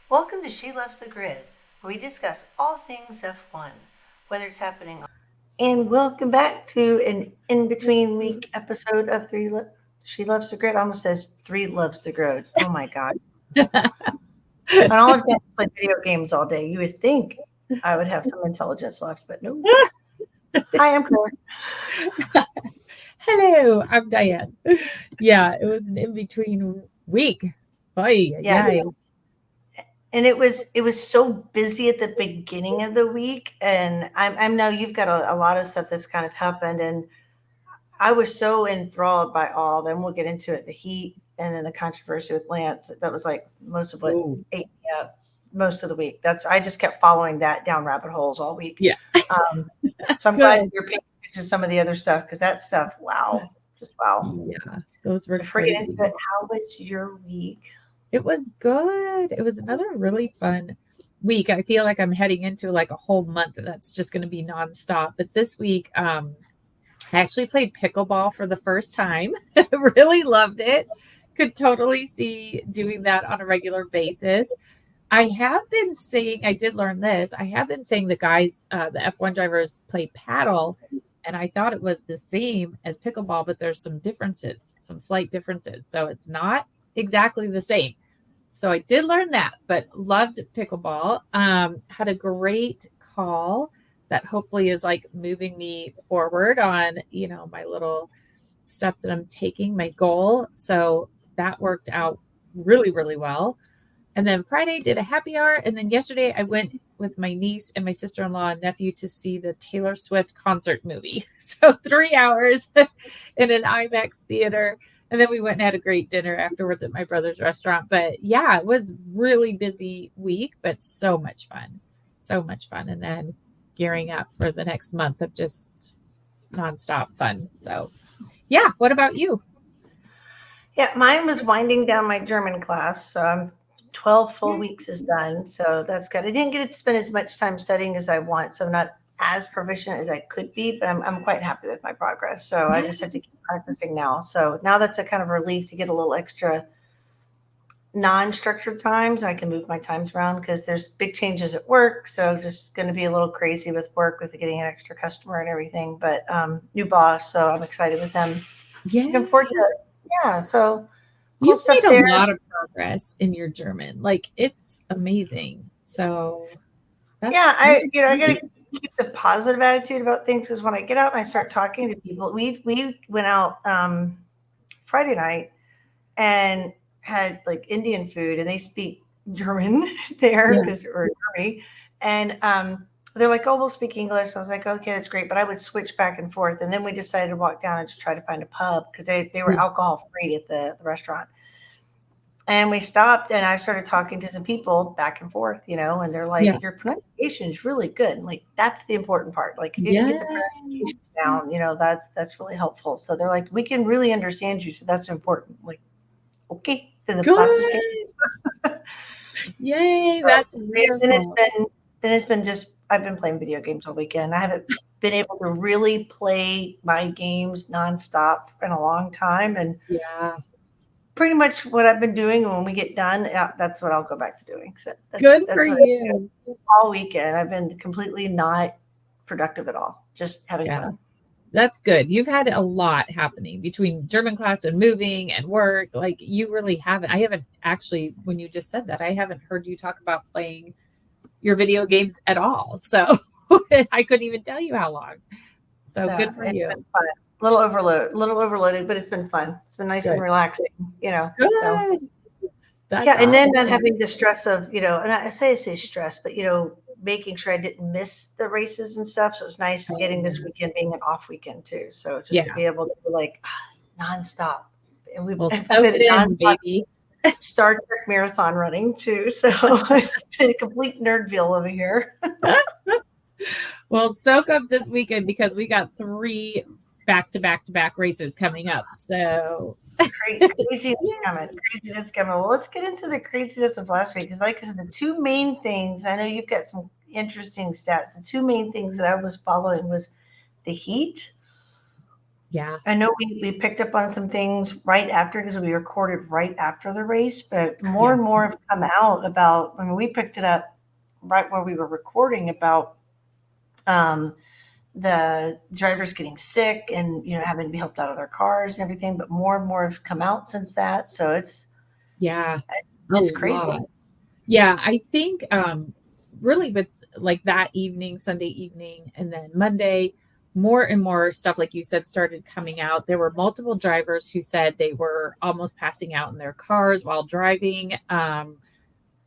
Welcome to She Loves the Grid, where we discuss all things F1, whether it's happening. And welcome back to an in-between week episode of She Loves the Grid. Almost says Three Loves the Grid. Oh my God. And all I've done is play video games all day. You would think I would have some intelligence left, but no. Hi, I'm Claire. Hello, I'm Diane. Yeah, it was an in-between week. Yeah. And it was so busy at the beginning of the week, and I know you've got a lot of stuff that's kind of happened, and I was so enthralled by all. Then we'll get into it, the heat, and then the controversy with Lance. That was like most of what ate me up most of the week. I just kept following that down rabbit holes all week. Yeah. So I'm glad you're paying attention to some of the other stuff, because that stuff, wow, just wow. Yeah, those were crazy. How was your week? It was good. It was another really fun week. I feel like I'm heading into like a whole month that's just going to be nonstop. But this week, I actually played pickleball for the first time. Really loved it. Could totally see doing that on a regular basis. I have been saying, I did learn this. I have been saying the guys, the F1 drivers play paddle, and I thought it was the same as pickleball, but there's some differences, some slight differences. So it's not exactly the same. So I did learn that, but loved pickleball. Had a great call that hopefully is like moving me forward on, my little steps that I'm taking, my goal. So that worked out really, really well. And then Friday did a happy hour. And then yesterday I went with my niece and my sister-in-law and nephew to see the Taylor Swift concert movie. So 3 hours in an IMAX theater. And then we went and had a great dinner afterwards at my brother's restaurant. But yeah, it was really busy week, but so much fun. So much fun. And then gearing up for the next month of just nonstop fun. So yeah. What about you? Yeah, mine was winding down my German class. So I'm 12 full weeks is done. So that's good. I didn't get to spend as much time studying as I want. So I'm not as proficient as I could be, but I'm quite happy with my progress. So I just have to keep practicing now. So now that's a kind of relief to get a little extra non-structured times. I can move my times around because there's big changes at work. So just going to be a little crazy with work, with getting an extra customer and everything, but new boss. So I'm excited with them. Yeah. Looking forward to it. Yeah. So cool. You've made a lot of progress in your German. Like, it's amazing. So yeah, I gotta keep the positive attitude about things, because when I get out and I start talking to people, we went out Friday night and had like Indian food, and they speak German there because we're Germany, and they're like, oh, we'll speak English. So I was like, okay, that's great, but I would switch back and forth, and then we decided to walk down and just try to find a pub, because they were alcohol free at the restaurant. And we stopped, and I started talking to some people back and forth, and they're like, your pronunciation is really good. And like, that's the important part. Like, if you can get the pronunciation down, that's really helpful. So they're like, we can really understand you. So that's important. Like, okay. Then the class is paid. Yay. So that's wonderful. Then it's been just, I've been playing video games all weekend. I haven't been able to really play my games nonstop in a long time. And pretty much what I've been doing, and when we get done, that's what I'll go back to doing. So good for you. All weekend, I've been completely not productive at all, just having fun. That's good. You've had a lot happening between German class and moving and work. Like, you really haven't. I haven't actually, when you just said that, I haven't heard you talk about playing your video games at all. So I couldn't even tell you how long. So good for you. Been fun. A little overloaded, but it's been fun. It's been nice and relaxing, Good. So. And then not having the stress of, and I say stress, but, making sure I didn't miss the races and stuff. So it was nice getting this weekend being an off weekend too. So just to be able to like nonstop. And we've been baby. Star Trek marathon running too. So it's been a complete nerdville over here. Well, soak up this weekend, because we got 3 back-to-back races coming up. So craziness coming. Well, let's get into the craziness of last week, because like I said, the 2 main things, I know you've got some interesting stats. The 2 main things that I was following was the heat Yeah. I know we picked up on some things right after because we recorded right after the race, but more Yeah. and more have come out about. I mean, we picked it up right where we were recording about um, the drivers getting sick and having to be helped out of their cars and everything. But more and more have come out since that, so Yeah. A it's crazy. lot. Yeah. I think really with like that evening, Sunday evening, and then Monday, more and more stuff, like you said, started coming out. There were multiple drivers who said they were almost passing out in their cars while driving.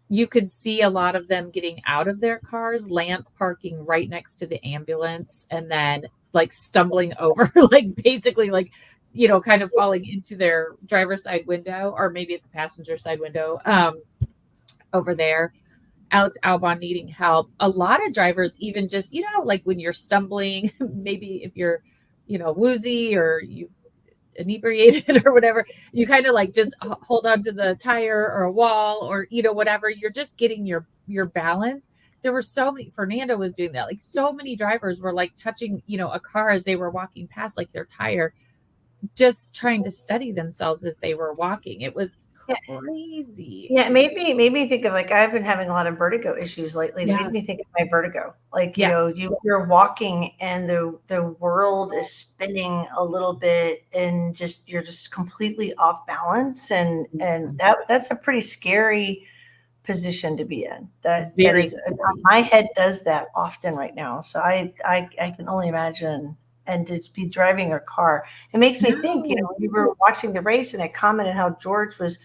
You could see a lot of them getting out of their cars, Lance parking right next to the ambulance, and then like stumbling over, like basically like, kind of falling into their driver's side window, or maybe it's a passenger side window over there. Alex Albon needing help. A lot of drivers, even just, like when you're stumbling, maybe if you're, woozy or you inebriated or whatever, you kind of like just hold on to the tire or a wall or whatever, you're just getting your balance. There were so many, Fernando was doing that, like so many drivers were like touching a car as they were walking past, like their tire, just trying to steady themselves as they were walking. It was crazy. Yeah, it made me think of, like, I've been having a lot of vertigo issues lately, and it made Yeah. me think of my vertigo. Like, Yeah. you're walking and the world is spinning a little bit and you're just completely off balance, and that's a pretty scary position to be in. That Very is, scary. my head does that often right now. So I can only imagine. And to be driving a car, it makes me think, No. we were watching the race and they commented how George was,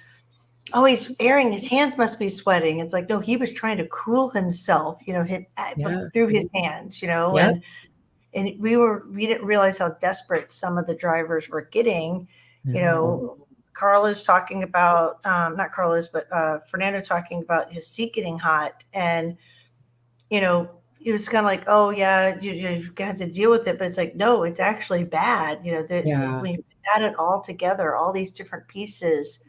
oh, he's airing, his hands must be sweating. It's like, no, he was trying to cool himself, Yeah. through his hands, Yep. and we didn't realize how desperate some of the drivers were getting. You No. know, Carlos talking about, not Carlos, but Fernando talking about his seat getting hot, and he was kind of like, oh yeah, you're gonna have to deal with it, but it's like, no, it's actually bad. Yeah. When you add it all together, all these different pieces,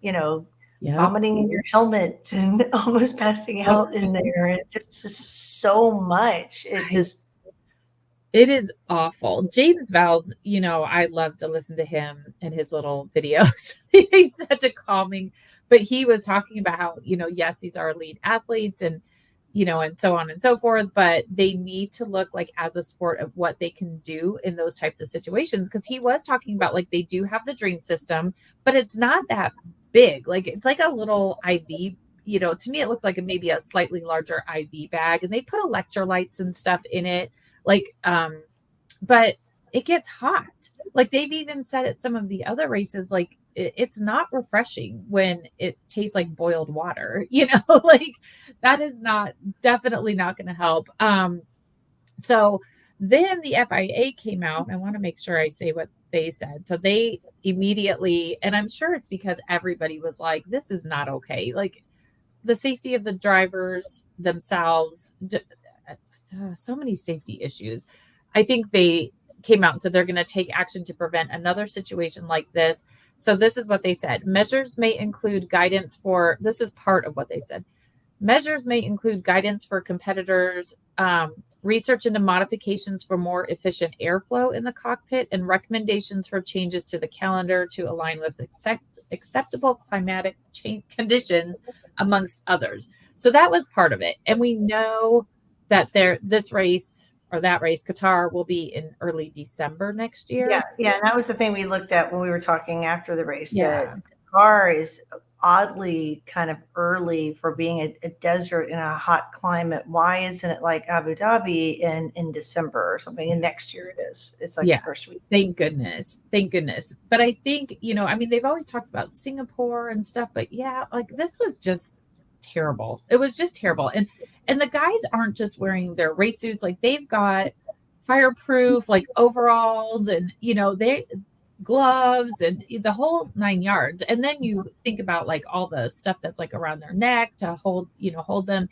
you know, Yep. vomiting in your helmet and almost passing Oh, out in there. It's just so much. It I just, It is awful. James Valls, I love to listen to him and his little videos. He's such a calming, but he was talking about how, yes, these are elite athletes and, and so on and so forth, but they need to look like as a sport of what they can do in those types of situations. Cause he was talking about like they do have the drain system, but it's not that big. Like it's like a little IV. To me, it looks like maybe a slightly larger IV bag, and they put electrolytes and stuff in it, like but it gets hot. Like they've even said at some of the other races, like it's not refreshing when it tastes like boiled water, like that is not, definitely not going to help. So then the FIA came out. I want to make sure I say what they said. So they immediately, and I'm sure it's because everybody was like, this is not okay. Like the safety of the drivers themselves, so many safety issues. I think they came out and said they're going to take action to prevent another situation like this. So this is what they said. Measures may include guidance for, this is part of what they said. Measures may include guidance for competitors, research into modifications for more efficient airflow in the cockpit, and recommendations for changes to the calendar to align with acceptable climatic conditions, amongst others. So that was part of it. And we know that this race or that race, Qatar, will be in early December next yeah, year. yeah. And that was the thing we looked at when we were talking after the race, Yeah. that car is oddly kind of early for being a desert in a hot climate. Why isn't it like Abu Dhabi in December or something? And next year it is. It's like the Yeah. first week. Thank goodness. Thank goodness. But I think, I mean, they've always talked about Singapore and stuff, but yeah, like this was just terrible. It was just terrible. And the guys aren't just wearing their race suits, like they've got fireproof like overalls and they gloves and the whole 9 yards. And then you think about like all the stuff that's like around their neck to hold them.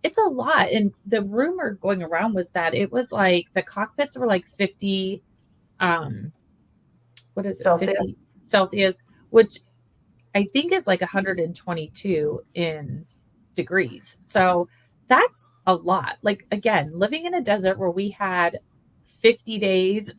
It's a lot. And the rumor going around was that it was like the cockpits were like 50, what is it, Celsius. 50 Celsius, which I think is like 122 in degrees. So that's a lot. Like again, living in a desert where we had 50 days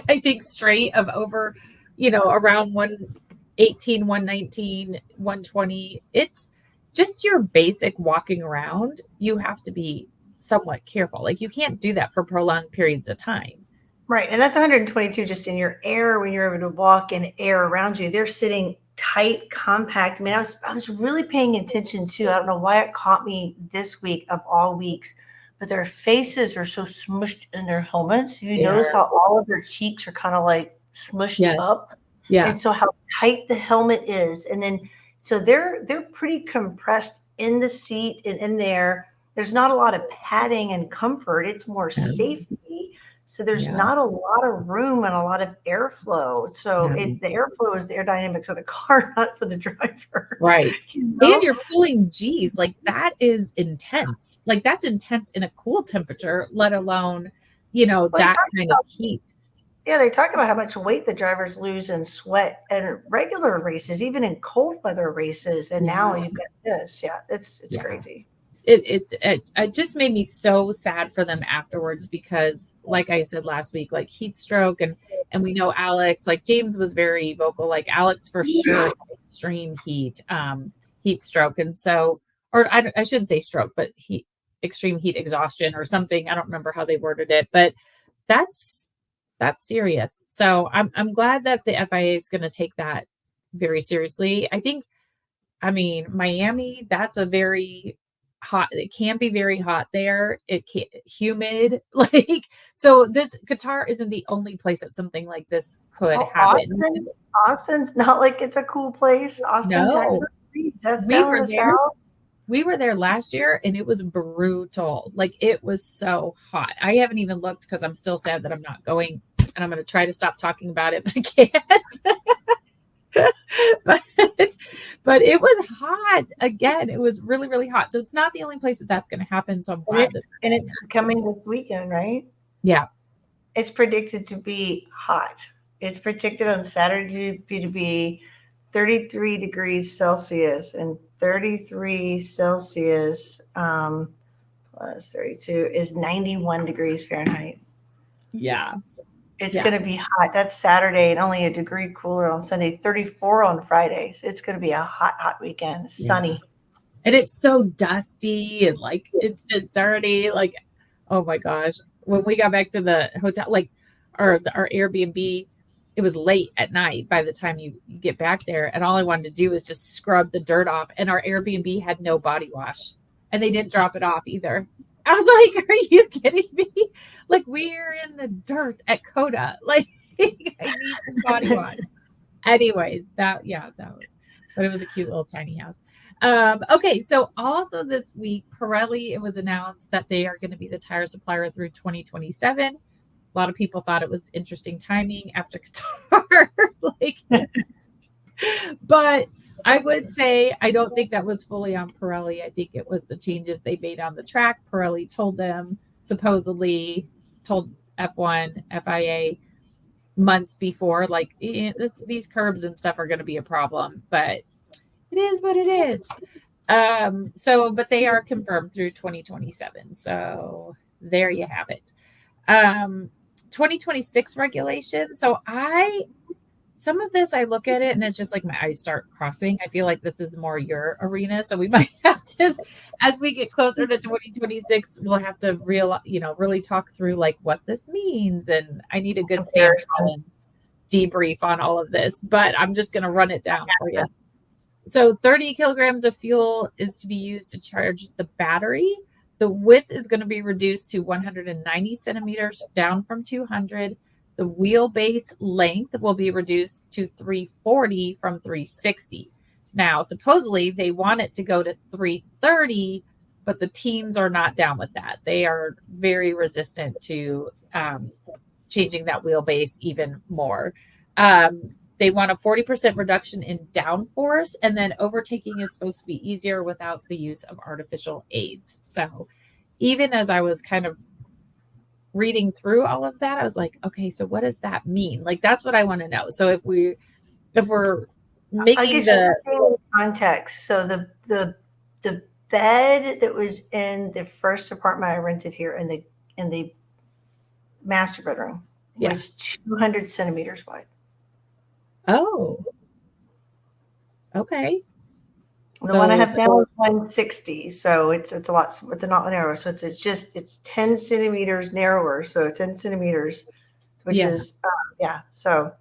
I think straight of over, around 118, 119, 120. It's just your basic walking around. You have to be somewhat careful. Like you can't do that for prolonged periods of time. Right. And that's 122 just in your air when you're able to walk in air around you. They're sitting tight, compact. I mean, I was really paying attention to, I don't know why it caught me this week of all weeks, but their faces are so smushed in their helmets. You notice how all of their cheeks are kind of like smushed up. Yeah. And so how tight the helmet is. And then so they're pretty compressed in the seat and in there. There's not a lot of padding and comfort. It's more safety. So there's not a lot of room and a lot of airflow. So the airflow is the aerodynamics of the car, not for the driver. Right. And you're pulling G's. Like that is intense. Like that's intense in a cool temperature, let alone, that kind of heat. Yeah, they talk about how much weight the drivers lose in sweat and regular races, even in cold weather races. And now you've got this. Yeah, it's crazy. It just made me so sad for them afterwards because, like I said last week, like heat stroke and we know Alex, like James was very vocal, like Alex for sure, extreme heat stroke, and so, or I shouldn't say stroke, but extreme heat exhaustion or something. I don't remember how they worded it, but that's serious. So I'm glad that the FIA is going to take that very seriously. I mean, Miami, that's a very hot, it can be very hot there. Humid, like, so this Qatar isn't the only place that something like this could happen. Austin's not like it's a cool place. Austin, Texas. That's down in the south. We were there last year and it was brutal. Like it was so hot. I haven't even looked because I'm still sad that I'm not going, and I'm going to try to stop talking about it, but I can't. but it was hot again. It was really, really hot. So it's not the only place that's going to happen. So I'm glad and it's coming this weekend, right? Yeah. It's predicted to be hot. It's predicted on Saturday to be 33 degrees Celsius, and 33 Celsius plus 32 is 91 degrees Fahrenheit. Yeah. It's going to be hot. That's Saturday and only a degree cooler on Sunday, 34 on Friday. So it's going to be a hot, hot weekend. Sunny. And it's so dusty and like it's just dirty. Like, oh my gosh. When we got back to the hotel, like our Airbnb, it was late at night by the time you get back there. And all I wanted to do was just scrub the dirt off. And our Airbnb had no body wash. And they didn't drop it off either. I was like, are you kidding me? Like, we're in the dirt at Coda. Like, I need some body wash. Anyways, that was, but it was a cute little tiny house. Okay, so also this week, Pirelli, it was announced that they are going to be the tire supplier through 2027. A lot of people thought it was interesting timing after Qatar. But I would say I don't think that was fully on Pirelli. I think it was the changes they made on the track. Pirelli told them, supposedly told F1, FIA months before, like these curbs and stuff are going to be a problem, but it is what it is. But they are confirmed through 2027. So there you have it. 2026 regulation. So some of this, I look at it and it's just like my eyes start crossing. I feel like this is more your arena. So we might have to, as we get closer to 2026, we'll have to really talk through like what this means. And I need a good Sam Collins debrief on all of this, but I'm just going to run it down for you. So 30 kilograms of fuel is to be used to charge the battery. The width is going to be reduced to 190 centimeters down from 200. The wheelbase length will be reduced to 340 from 360. Now, supposedly they want it to go to 330, but the teams are not down with that. They are very resistant to changing that wheelbase even more. They want a 40% reduction in downforce, and then overtaking is supposed to be easier without the use of artificial aids. So even as I was kind of reading through all of that, I was like, okay, so what does that mean? Like, that's what I want to know. So if we're making the context, so the bed that was in the first apartment I rented here in the master bedroom, was 200 centimeters wide. Oh, okay. The one I have now is 160, so it's a lot. It's a lot narrower. So it's 10 centimeters narrower. So 10 centimeters, which is So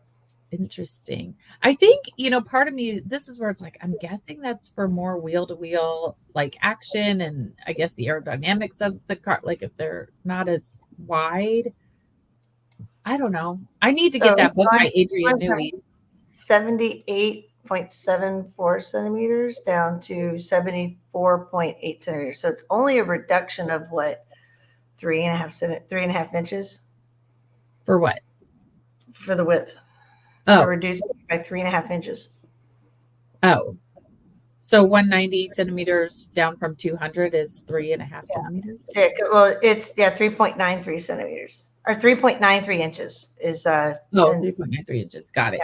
interesting. I think, part of me, this is where it's like, I'm guessing that's for more wheel to wheel, like action, and I guess the aerodynamics of the car, like if they're not as wide. I don't know. I need to get that book by Adrian Newey. 78.74 centimeters down to 74.8 centimeters. So it's only a reduction of what, 3.5 inches for what? For the width. Oh, reducing it by 3.5 inches. Oh, so 190 centimeters down from 200 is 3.5 centimeters. Yeah, well, it's 3.93 centimeters or 3.93 inches is 3.93 inches. Got it.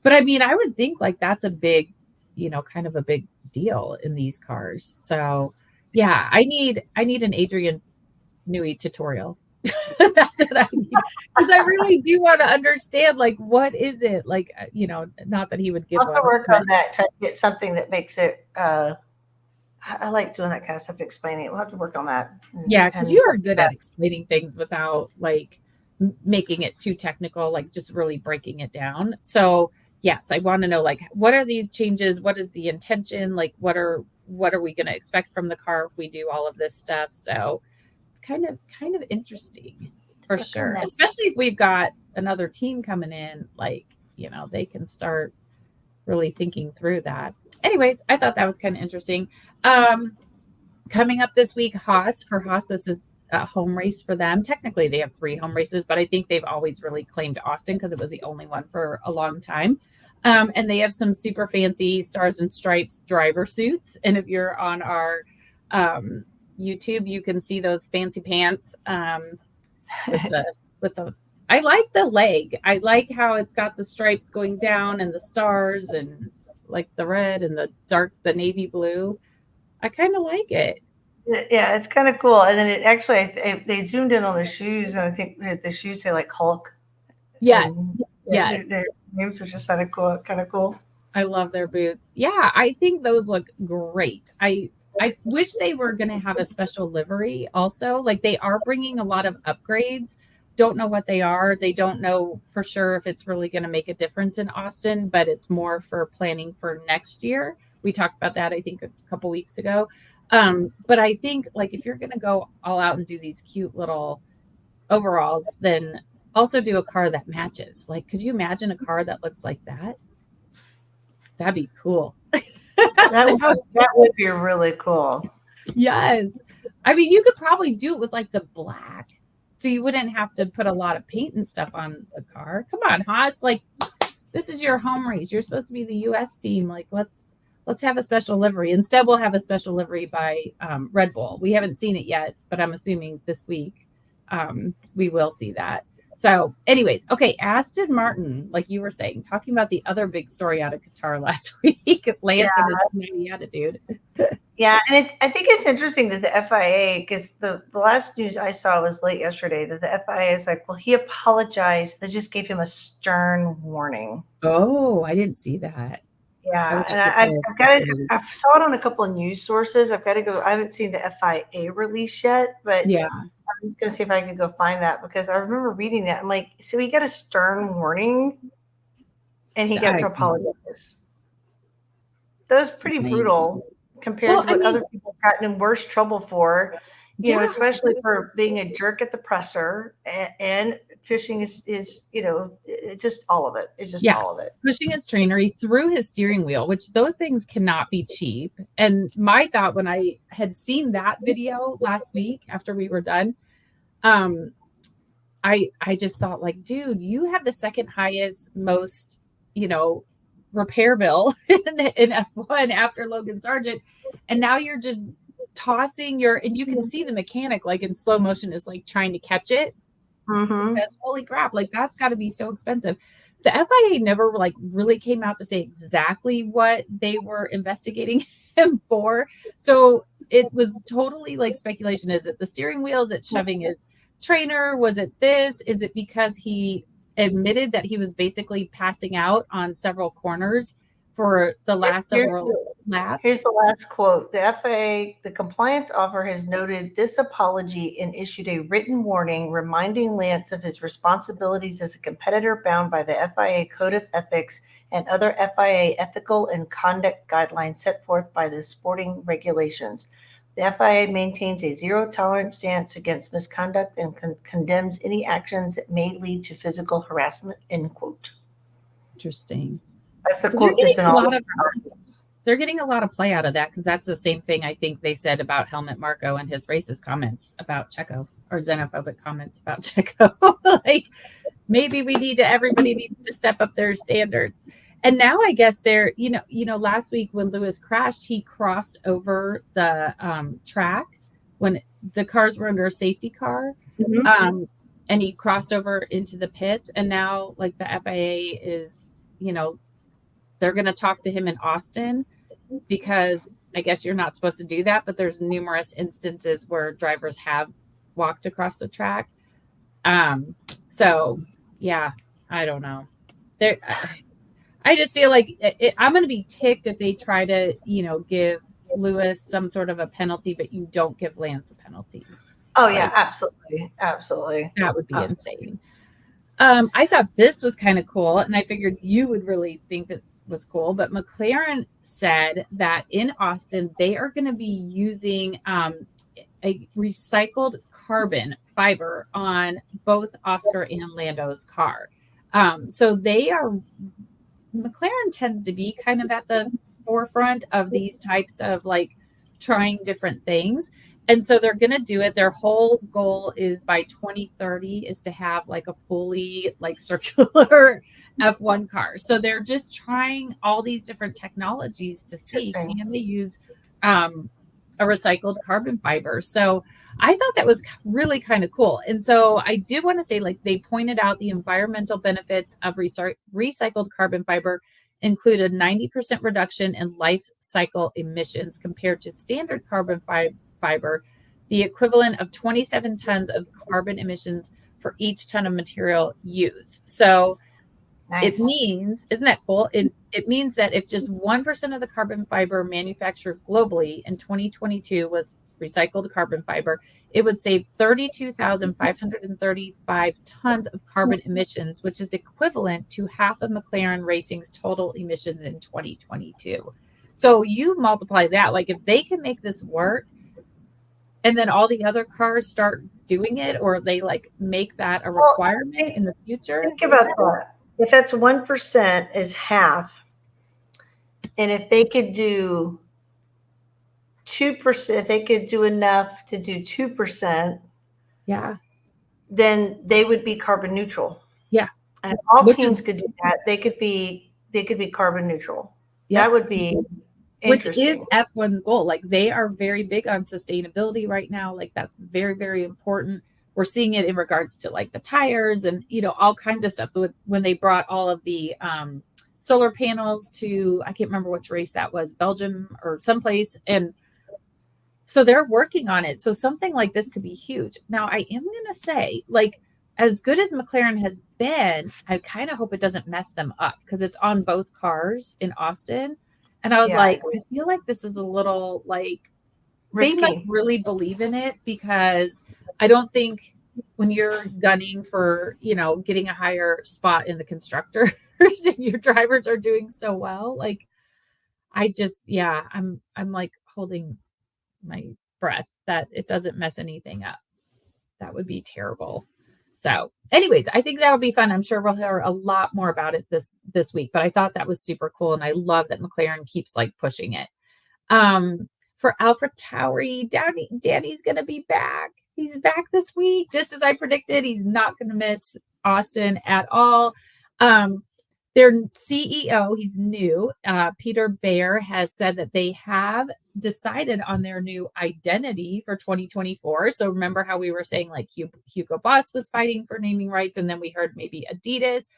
But I mean, I would think like that's a big, kind of a big deal in these cars. So yeah, I need an Adrian Newey tutorial. That's what I need, because I really do want to understand, like, what is it like, not that he would give I'll have to work on that, try to get something that makes it I like doing that kind of stuff, explaining it. We'll have to work on that. Yeah, because you are good at explaining things without like making it too technical, like just really breaking it down. So yes, I want to know, like, what are these changes? What is the intention? Like, what are we going to expect from the car if we do all of this stuff? So it's kind of interesting for sure, especially if we've got another team coming in, like, they can start really thinking through that. Anyways, I thought that was kind of interesting. Coming up this week, Haas, this is a home race for them. Technically, they have 3 home races, but I think they've always really claimed Austin because it was the only one for a long time. And they have some super fancy Stars and Stripes driver suits. And if you're on our YouTube, you can see those fancy pants with the I like the leg. I like how it's got the stripes going down and the stars and like the red and the navy blue. I kind of like it. Yeah, it's kind of cool. And then it actually, they zoomed in on the shoes, and I think the shoes say like Hulk. Yes. Yes. Their names, which is kind of cool. I love their boots. Yeah, I think those look great. I wish they were going to have a special livery also. Like, they are bringing a lot of upgrades. Don't know what they are. They don't know for sure if it's really going to make a difference in Austin, but it's more for planning for next year. We talked about that, I think, a couple weeks ago. But I think, like, if you're going to go all out and do these cute little overalls, then also do a car that matches. Like, could you imagine a car that looks like that? That'd be cool. That would be really cool. Yes. I mean, you could probably do it with like the black, so you wouldn't have to put a lot of paint and stuff on the car. Come on, Haas. Like, this is your home race. You're supposed to be the U.S. team. Like, let's have a special livery. Instead, we'll have a special livery by Red Bull. We haven't seen it yet, but I'm assuming this week we will see that. So anyways, okay, Aston Martin, like you were saying, talking about the other big story out of Qatar last week, Lance and his snotty attitude. Yeah, and I think it's interesting that the FIA, because the last news I saw was late yesterday, that the FIA is like, well, he apologized. They just gave him a stern warning. Oh, I didn't see that. Yeah, and I saw it on a couple of news sources. I've got to go. I haven't seen the FIA release yet, but yeah, I'm just gonna see if I can go find that, because I remember reading that. I'm like, so he got a stern warning, and he got to apologize. That was pretty brutal compared to what other people have gotten in worse trouble for. You know, especially for being a jerk at the presser and pushing his just all of it. It's just all of it. Pushing his trainer. He threw his steering wheel, which those things cannot be cheap. And my thought when I had seen that video last week after we were done, I just thought, like, dude, you have the second highest, most, repair bill in F1 after Logan Sargent. And now you're just tossing and you can see the mechanic, like, in slow motion is like trying to catch it. Mm-hmm. That's holy crap. Like, that's got to be so expensive. The FIA never like really came out to say exactly what they were investigating him for. So it was totally like speculation. Is it the steering wheel? Is it shoving his trainer? Was it this? Is it because he admitted that he was basically passing out on several corners for the last Here's several Here's laps? the last quote. The FAA, the compliance officer has noted this apology and issued a written warning reminding Lance of his responsibilities as a competitor bound by the FIA Code of Ethics and other FIA ethical and conduct guidelines set forth by the sporting regulations. The FIA maintains a zero-tolerance stance against misconduct and condemns any actions that may lead to physical harassment, end quote. Interesting. That's the So quote that's in all of they're getting a lot of play out of that because that's the same thing I think they said about Helmut Marko and his racist comments about Checo, or xenophobic comments about Checo. Like, maybe everybody needs to step up their standards. And now I guess they're, last week when Lewis crashed, he crossed over the track when the cars were under a safety car. Mhm. And he crossed over into the pits. And now, like, the FIA is, they're going to talk to him in Austin because I guess you're not supposed to do that, but there's numerous instances where drivers have walked across the track. So yeah, I don't know. I just feel like I'm going to be ticked if they try to, give Lewis some sort of a penalty, but you don't give Lance a penalty. Oh yeah, absolutely. That would be insane. I thought this was kind of cool, and I figured you would really think this was cool. But McLaren said that in Austin, they are going to be using a recycled carbon fiber on both Oscar and Lando's car. So McLaren tends to be kind of at the forefront of these types of like trying different things. And so they're going to do it. Their whole goal is by 2030 is to have like a fully like circular F1 car. So they're just trying all these different technologies to see, can they use a recycled carbon fiber. So I thought that was really kind of cool. And so I do want to say, like, they pointed out the environmental benefits of recycled carbon fiber include a 90% reduction in life cycle emissions compared to standard carbon fiber, the equivalent of 27 tons of carbon emissions for each ton of material used. So It means, isn't that cool? It means that if just 1% of the carbon fiber manufactured globally in 2022 was recycled carbon fiber, it would save 32,535 tons of carbon emissions, which is equivalent to half of McLaren Racing's total emissions in 2022. So you multiply that, like if they can make this work, and then all the other cars start doing it, or they like make that a requirement in the future. Think about that. If that's 1% is half, and if they could do 2%, if they could do enough to do 2%, yeah, then they would be carbon neutral. Yeah. And if all teams could do that, they could be carbon neutral. Yep. That would be which is F1's goal. Like they are very big on sustainability right now. Like that's very, very important. We're seeing it in regards to like the tires and, all kinds of stuff. When they brought all of the solar panels to, I can't remember which race that was, Belgium or someplace. And so they're working on it. So something like this could be huge. Now, I am going to say, like, as good as McLaren has been, I kind of hope it doesn't mess them up because it's on both cars in Austin. And I was like, I feel like this is a little like risky. They must really believe in it because I don't think when you're gunning for, getting a higher spot in the constructors and your drivers are doing so well, like I just, I'm like holding my breath that it doesn't mess anything up. That would be terrible. So anyways, I think that'll be fun. I'm sure we'll hear a lot more about it this week, but I thought that was super cool. And I love that McLaren keeps like pushing it. For AlphaTauri, Danny's going to be back. He's back this week. Just as I predicted, he's not going to miss Austin at all. Their CEO, he's new, Peter Bayer, has said that they have decided on their new identity for 2024. So remember how we were saying like Hugo Boss was fighting for naming rights, and then we heard maybe Adidas.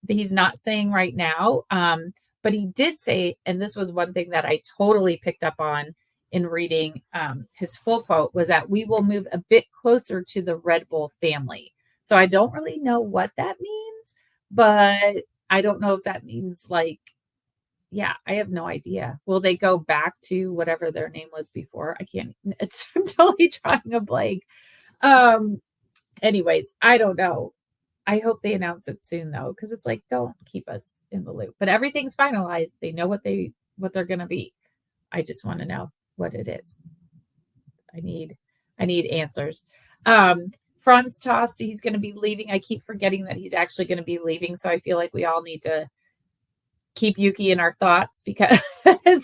He's not saying right now, but he did say, and this was one thing that I totally picked up on in reading his full quote was that we will move a bit closer to the Red Bull family. So I don't really know what that means, but I don't know if that means like, yeah, I have no idea. Will they go back to whatever their name was before? I can't, it's I'm totally drawing a blank. Anyways, I don't know. I hope they announce it soon though, because it's like, don't keep us in the loop. But everything's finalized. They know what they're gonna be. I just want to know what it is. I need answers. Franz Tost, he's gonna be leaving. I keep forgetting that he's actually gonna be leaving. So I feel like we all need to keep Yuki in our thoughts because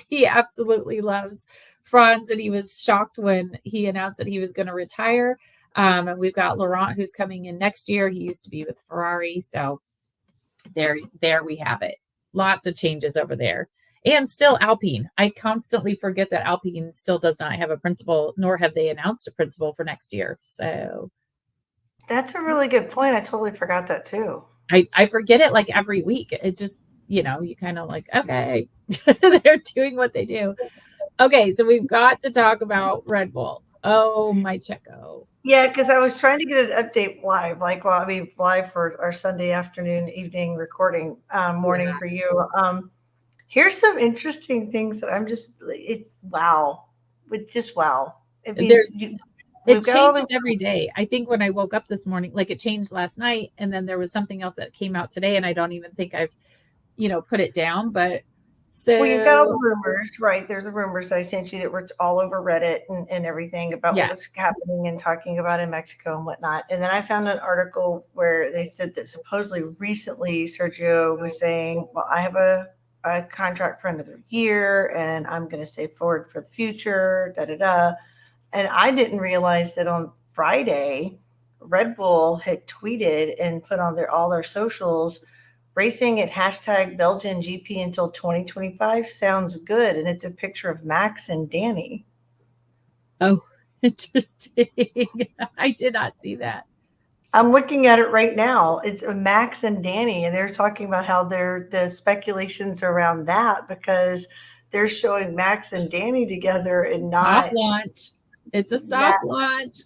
he absolutely loves Franz, and he was shocked when he announced that he was going to retire. And we've got Laurent who's coming in next year. He used to be with Ferrari, so there we have it. Lots of changes over there, and still Alpine. I constantly forget that Alpine still does not have a principal, nor have they announced a principal for next year. So that's a really good point. I totally forgot that too. I forget it like every week. It just, you kind of like, okay, they're doing what they do. Okay, so we've got to talk about Red Bull. Oh, my Checo. Yeah, because I was trying to get an update live, live for our Sunday afternoon, evening recording, morning for you. Here's some interesting things that I'm just, wow. I mean, it changes every day. I think when I woke up this morning, like it changed last night, and then there was something else that came out today, and I don't even think I've put it down. But so, well, you've got all the rumors, right? There's the rumors I sent you that were all over Reddit and everything about what was happening and talking about in Mexico and whatnot. And then I found an article where they said that supposedly recently Sergio was saying, well, I have a contract for another year and I'm going to stay forward for the future, And I didn't realize that on Friday, Red Bull had tweeted and put on all their socials, racing at hashtag Belgian GP until 2025 sounds good. And it's a picture of Max and Danny. Oh, interesting. I did not see that. I'm looking at it right now. It's Max and Danny, and they're talking about how the speculations around that because they're showing Max and Danny together and not soft launch. It's a soft launch.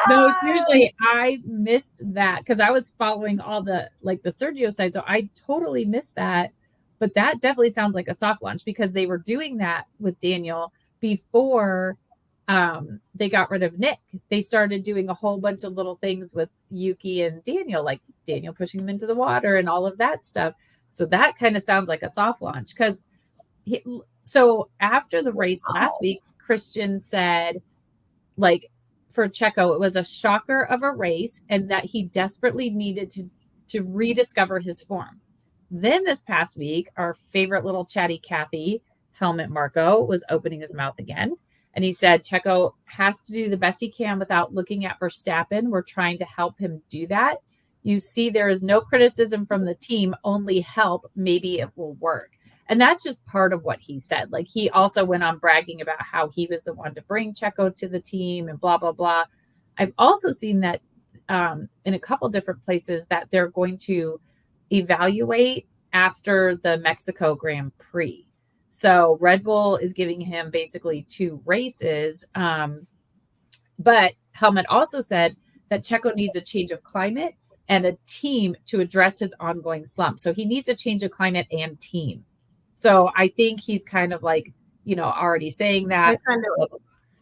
No, seriously, I missed that because I was following all the Sergio side, so I totally missed that. But that definitely sounds like a soft launch because they were doing that with Daniel before they got rid of Nick. They started doing a whole bunch of little things with Yuki and Daniel, like Daniel pushing him into the water and all of that stuff. So that kind of sounds like a soft launch because so after the race last week, Christian said, for Checo, it was a shocker of a race and that he desperately needed to rediscover his form. Then this past week, our favorite little chatty Kathy, Helmut Marko, was opening his mouth again. And he said, Checo has to do the best he can without looking at Verstappen. We're trying to help him do that. You see, there is no criticism from the team, only help. Maybe it will work. And that's just part of what he said. He also went on bragging about how he was the one to bring Checo to the team and blah, blah, blah. I've also seen that in a couple different places that they're going to evaluate after the Mexico Grand Prix. So Red Bull is giving him basically 2 races. But Helmut also said that Checo needs a change of climate and a team to address his ongoing slump. So he needs a change of climate and team. So I think he's kind of already saying that.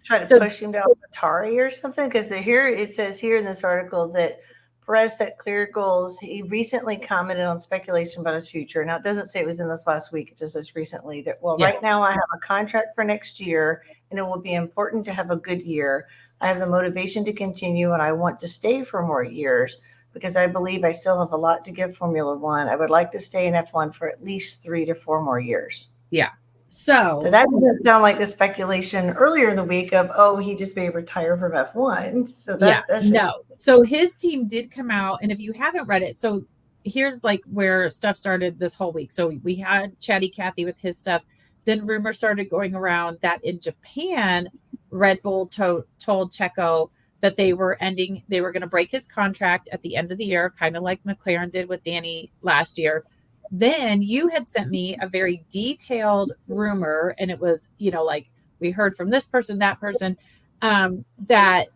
Try to push him down Atari or something. Because it says here in this article that Perez set clear goals. He recently commented on speculation about his future. Now, it doesn't say it was in this last week. It just says recently that, right now I have a contract for next year, and it will be important to have a good year. I have the motivation to continue, and I want to stay for more years because I believe I still have a lot to give Formula One. I would like to stay in F1 for at least 3 to 4 more years. Yeah. So that doesn't sound like the speculation earlier in the week of, he just may retire from F1. So no. So his team did come out, and if you haven't read it, so here's where stuff started this whole week. So we had Chatty Cathy with his stuff. Then rumors started going around that in Japan, Red Bull told Checo that they were going to break his contract at the end of the year, kind of like McLaren did with Danny last year. then you had sent me a very detailed rumor, and it was, like we heard from this person, that person, that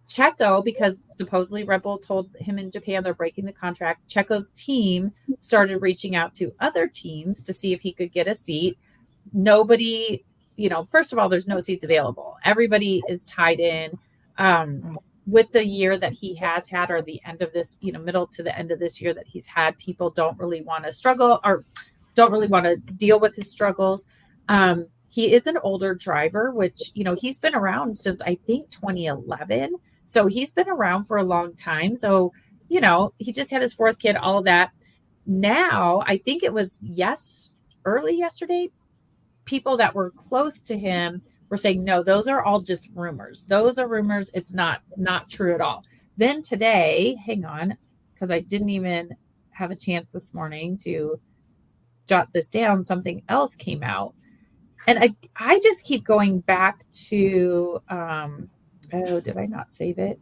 Checo, because supposedly Red Bull told him in Japan they're breaking the contract, Checo's team started reaching out to other teams to see if he could get a seat. Nobody, first of all, there's no seats available. Everybody is tied in. With the year that he has had, or the end of this, middle to the end of this year that he's had, people don't really want to struggle or don't really want to deal with his struggles. He is an older driver, which, he's been around since I think 2011. So he's been around for a long time. So, he just had his fourth kid, all of that. Now, I think it was early yesterday, people that were close to him were saying, no, those are all just rumors. Those are rumors. It's not true at all. Then today, hang on, because I didn't even have a chance this morning to jot this down. Something else came out. And I just keep going back to, did I not save it?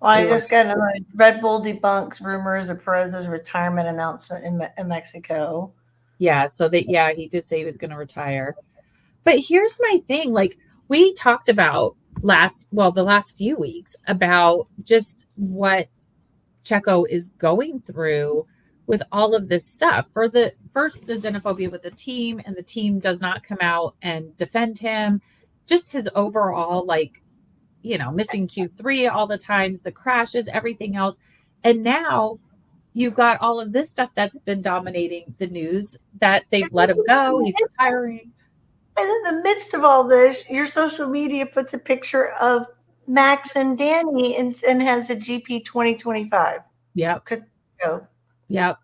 Well, I just got another Red Bull debunks rumors of Perez's retirement announcement in Mexico. Yeah, so he did say he was going to retire. But here's my thing. Like, we talked about the last few weeks about just what Checo is going through with all of this stuff. The xenophobia with the team, and the team does not come out and defend him. Just his overall, missing Q3 all the times, the crashes, everything else. And now you've got all of this stuff that's been dominating the news, that they've let him go. He's retiring. And in the midst of all this, your social media puts a picture of Max and Danny and has a GP 2025. Yep. Could go. Yep.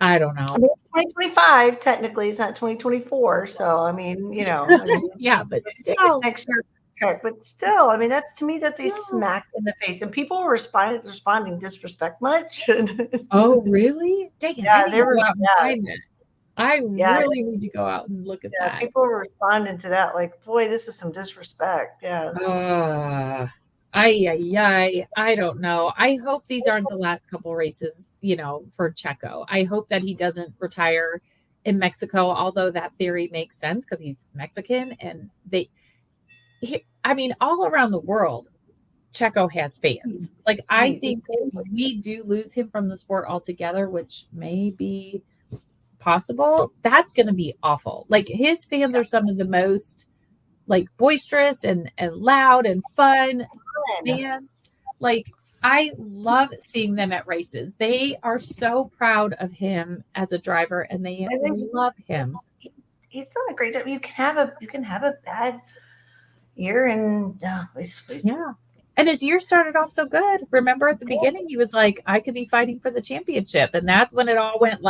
I don't know. 2025 technically is not 2024. So yeah, but still next year. But still, that's, to me, that's a smack in the face, and people were responding disrespect much. Oh, really? Dang it! Yeah, I really need to go out and look at that. People were responding to that like, boy, this is some disrespect. Yeah. I don't know. I hope these aren't the last couple races, for Checo. I hope that he doesn't retire in Mexico, although that theory makes sense because he's Mexican, and all around the world, Checo has fans. Like, I think if we do lose him from the sport altogether, which may be possible, that's going to be awful. Like, his fans are some of the most boisterous and loud and fun fans. Like, I love seeing them at races. They are so proud of him as a driver, and they love him. He's done a great job. You can have a bad year, and and his year started off so good. Remember at the beginning, he was like, I could be fighting for the championship, and that's when it all went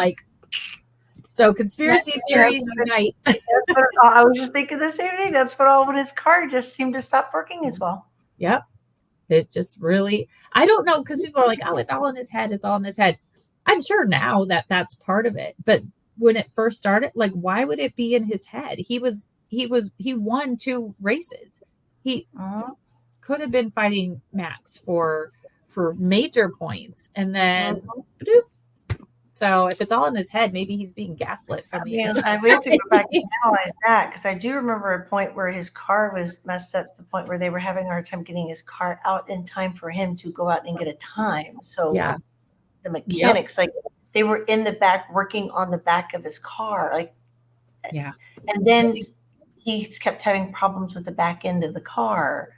so conspiracy theories unite. I was just thinking the same thing. That's what when his car just seemed to stop working as well. Yep. It just really, I don't know, because people are like, oh, it's all in his head. It's all in his head. I'm sure now that that's part of it. But when it first started, why would it be in his head? He won 2 races. He could have been fighting Max for major points. And then, so if it's all in his head, maybe he's being gaslit from the inside. We have to go back and analyze that, because I do remember a point where his car was messed up to the point where they were having a hard time getting his car out in time for him to go out and get a time. So the mechanics, they were in the back working on the back of his car. And then he kept having problems with the back end of the car.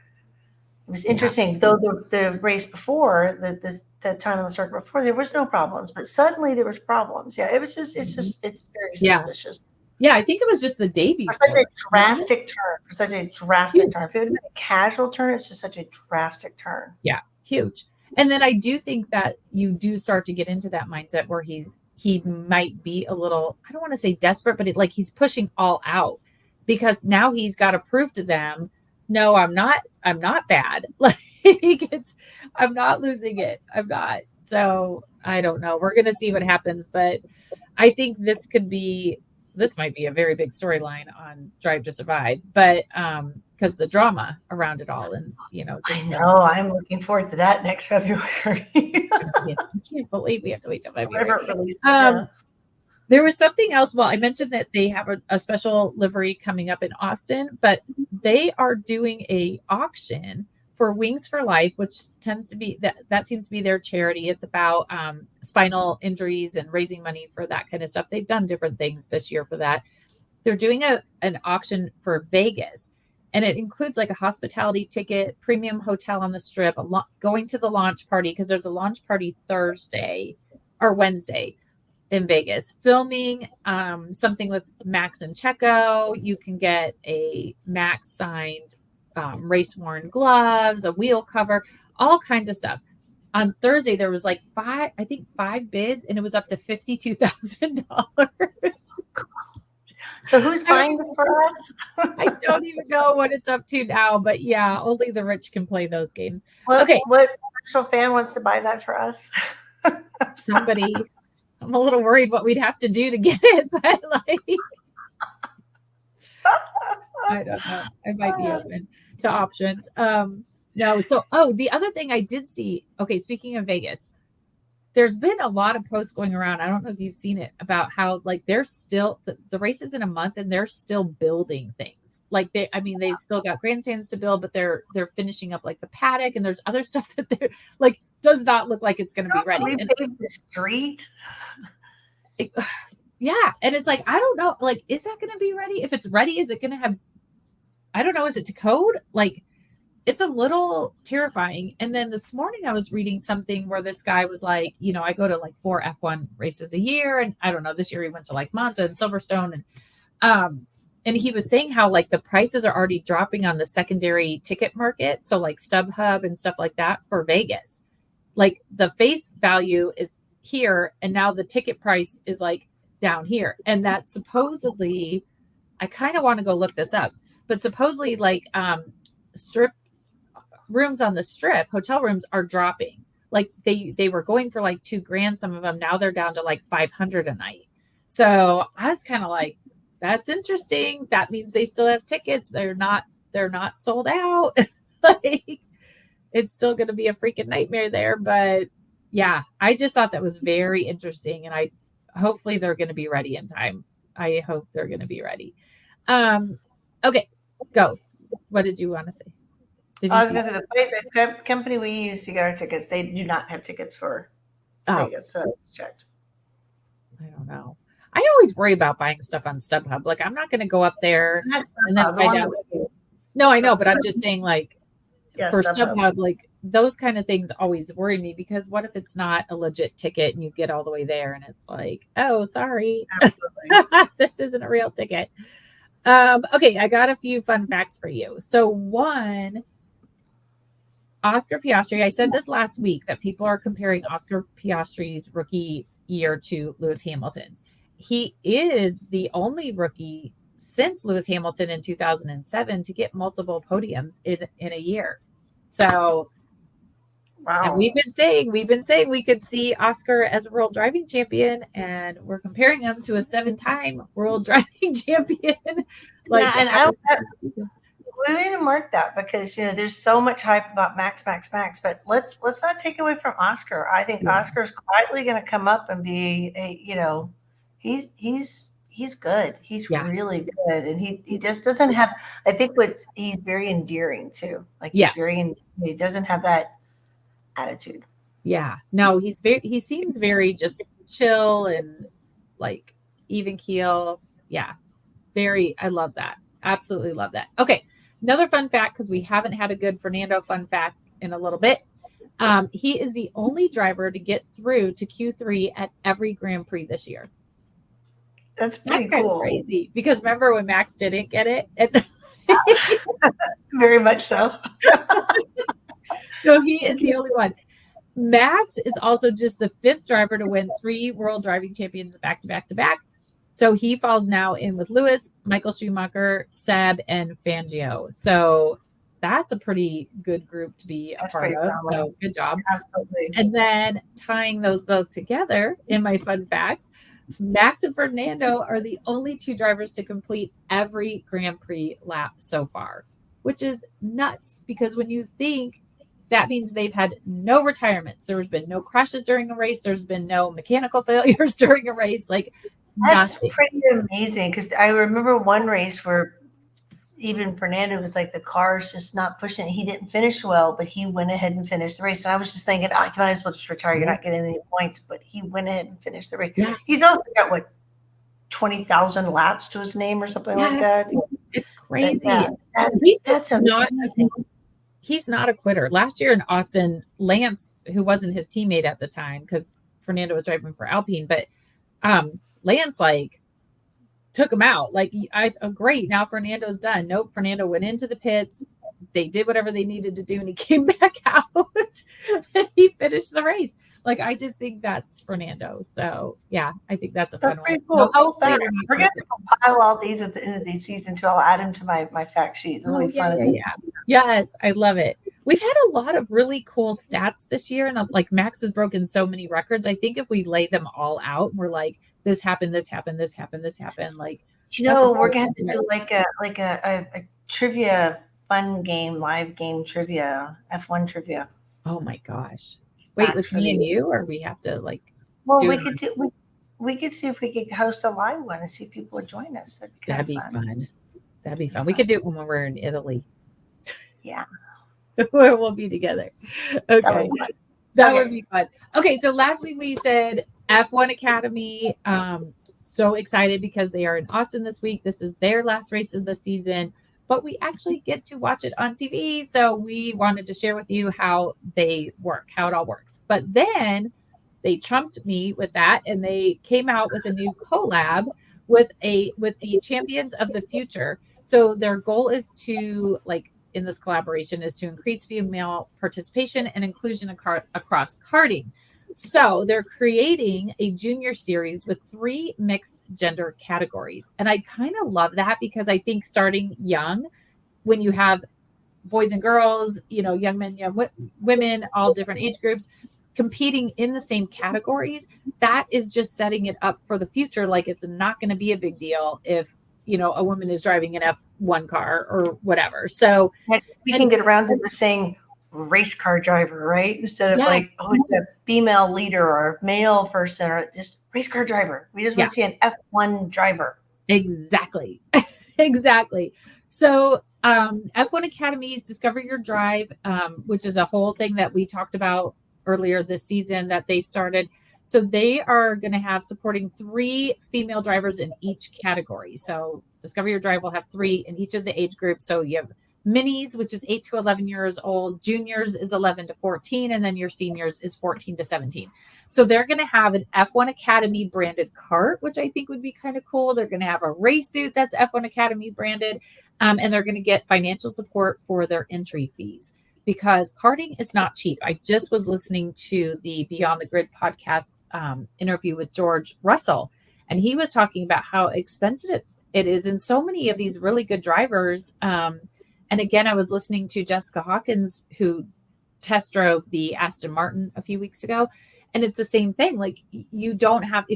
It was interesting, though the race before, the time on the circuit before, there was no problems, but suddenly there was problems. Yeah, it's very suspicious. Yeah, I think it was just the day before. For such a drastic turn. If it would have been a casual turn, it's just such a drastic turn. Yeah, huge. And then I do think that you do start to get into that mindset where he might be a little, I don't want to say desperate, but he's pushing all out, because now he's got to prove to them, no, I'm not bad. I'm not losing it. I'm not. So I don't know. We're going to see what happens, but I think this might be a very big storyline on Drive to Survive. But because the drama around it all, and I know. I'm looking forward to that next February. I can't believe we have to wait till February. Yeah. There was something else. Well, I mentioned that they have a special livery coming up in Austin, but they are doing a auction for Wings for Life, which tends to be that seems to be their charity. It's about spinal injuries and raising money for that kind of stuff. They've done different things this year for that. They're doing an auction for Vegas, and it includes like a hospitality ticket, premium hotel on the Strip, going to the launch party, because there's a launch party Thursday or Wednesday in Vegas, filming something with Max and Checo. You can get a Max signed race worn gloves, a wheel cover, all kinds of stuff. On Thursday, there was like five bids, and it was up to $52,000. So who's buying it for us? I don't even know what it's up to now, but yeah, only the rich can play those games. What actual fan wants to buy that for us? Somebody. I'm a little worried what we'd have to do to get it, but like, I don't know. I might be open to options. No. So, the other thing I did see, okay, speaking of Vegas, there's been a lot of posts going around. I don't know if you've seen it, about how like they're still the race is in a month and they're still building things. Like they've still got grandstands to build, but they're finishing up like the paddock, and there's other stuff that they're like does not look like it's going to be ready. Repave the street. Yeah, and it's like, I don't know, like, is that going to be ready? If it's ready, is it going to have? I don't know. Is it to code? Like, it's a little terrifying. And then this morning I was reading something where this guy was like, I go to like 4 F1 races a year. And I don't know, this year he went to like Monza and Silverstone. And he was saying how like the prices are already dropping on the secondary ticket market. So like StubHub and stuff like that for Vegas, like the face value is here. And now the ticket price is like down here. And that supposedly, I kind of want to go look this up, but supposedly like strip rooms on the Strip, hotel rooms are dropping. Like they were going for like $2,000, some of them. Now they're down to like $500 a night. So I was kind of like, that's interesting. That means they still have tickets. They're not sold out. Like, it's still going to be a freaking nightmare there. But yeah, I just thought that was very interesting. And hopefully they're going to be ready in time. I hope they're going to be ready. Okay, go. What did you want to say? I was going to say the company we use to get our tickets, they do not have tickets for Vegas. So I checked. I don't know. I always worry about buying stuff on StubHub. Like, I'm not going to go up there and then find out. No, I know, but I'm just saying, like, for StubHub, like those kind of things always worry me, because what if it's not a legit ticket and you get all the way there and it's like, oh, sorry, this isn't a real ticket. Okay, I got a few fun facts for you. So one, Oscar Piastri, I said this last week that people are comparing Oscar Piastri's rookie year to Lewis Hamilton's. He is the only rookie since Lewis Hamilton in 2007 to get multiple podiums in a year. So, wow. And we've been saying we could see Oscar as a world driving champion, and we're comparing him to a 7-time world driving champion. Like, yeah, and we need to mark that, because there's so much hype about Max, but let's not take away from Oscar. I think Oscar's quietly going to come up and be he's good. He's really good, and he just doesn't have. I think he's very endearing too. Like he doesn't have that attitude. Yeah, no, he seems very just chill and like even keel. Yeah, I love that. Absolutely love that. Okay. Another fun fact, because we haven't had a good Fernando fun fact in a little bit. He is the only driver to get through to Q3 at every Grand Prix this year. That's pretty cool. Crazy, because remember when Max didn't get it? Very much so. So he is the only one. Max is also just the 5th driver to win 3 world driving champions back to back to back. So he falls now in with Lewis, Michael Schumacher, Seb, and Fangio. So that's a pretty good group to be a part of. So good job. Absolutely. And then tying those both together in my fun facts, Max and Fernando are the only 2 drivers to complete every Grand Prix lap so far. which is nuts because when you think that means they've had no retirements, there's been no crashes during a race, there's been no mechanical failures during a race, like That's nothing. pretty amazing because I remember one race where even Fernando was like, the car's just not pushing it. He didn't finish well, but he went ahead and finished the race. And I was just thinking, you might as well just retire. You're not getting any points. But he went ahead and finished the race. Yeah. He's also got, what, 20,000 laps to his name or something like that. It's crazy. That's amazing. He's not a quitter. Last year in Austin, Lance, who wasn't his teammate at the time because Fernando was driving for Alpine, but Lance like took him out. Like, great, now Fernando's done. Nope, Fernando went into the pits. They did whatever they needed to do, and he came back out and he finished the race. Like, I just think that's Fernando. So yeah, I think that's a fun one. Cool. So hopefully we're going to compile all these at the end of the season too. I'll add them to my fact sheet. It'll be fun. Yeah. Yes, I love it. We've had a lot of really cool stats this year, and like Max has broken so many records. I think if we lay them all out, we're like, this happened, this happened, this happened, this happened. Like, we're gonna have to do like a trivia fun game, live game trivia, F1 trivia. Oh my gosh! Wait, with me and you, or we have to like? Well, we could see if we could host a live one and see if people would join us. That'd be fun. That'd be fun. We could do it when we're in Italy. Yeah. We'll be together. Okay. That would be fun. Okay, so last week we said F1 Academy. So excited because they are in Austin this week. This is their last race of the season, but we actually get to watch it on TV. So we wanted to share with you how they work, how it all works. But then they trumped me with that, and they came out with a new collab with the Champions of the Future. So their goal is to, like, in this collaboration, is to increase female participation and inclusion across karting. So they're creating a junior series with 3 mixed gender categories. And I kind of love that because I think starting young, when you have boys and girls, young men, young women, all different age groups competing in the same categories, that is just setting it up for the future. Like, it's not going to be a big deal if a woman is driving an F1 car or whatever. So we can get around to saying race car driver, right? Instead of like, it's a female leader or a male person, or just race car driver. We just want to see an F1 driver. Exactly. Exactly. So F1 Academy's Discover Your Drive, which is a whole thing that we talked about earlier this season that they started. So they are going to have supporting 3 female drivers in each category. So Discover Your Drive will have 3 in each of the age groups. So you have minis, which is 8 to 11 years old. Juniors is 11 to 14. And then your seniors is 14 to 17. So they're going to have an F1 Academy branded cart, which I think would be kind of cool. They're going to have a race suit that's F1 Academy branded. And they're going to get financial support for their entry fees, because karting is not cheap. I just was listening to the Beyond the Grid podcast interview with George Russell, and he was talking about how expensive it is. And so many of these really good drivers. And again, I was listening to Jessica Hawkins, who test drove the Aston Martin a few weeks ago. And it's the same thing. Like, if you don't have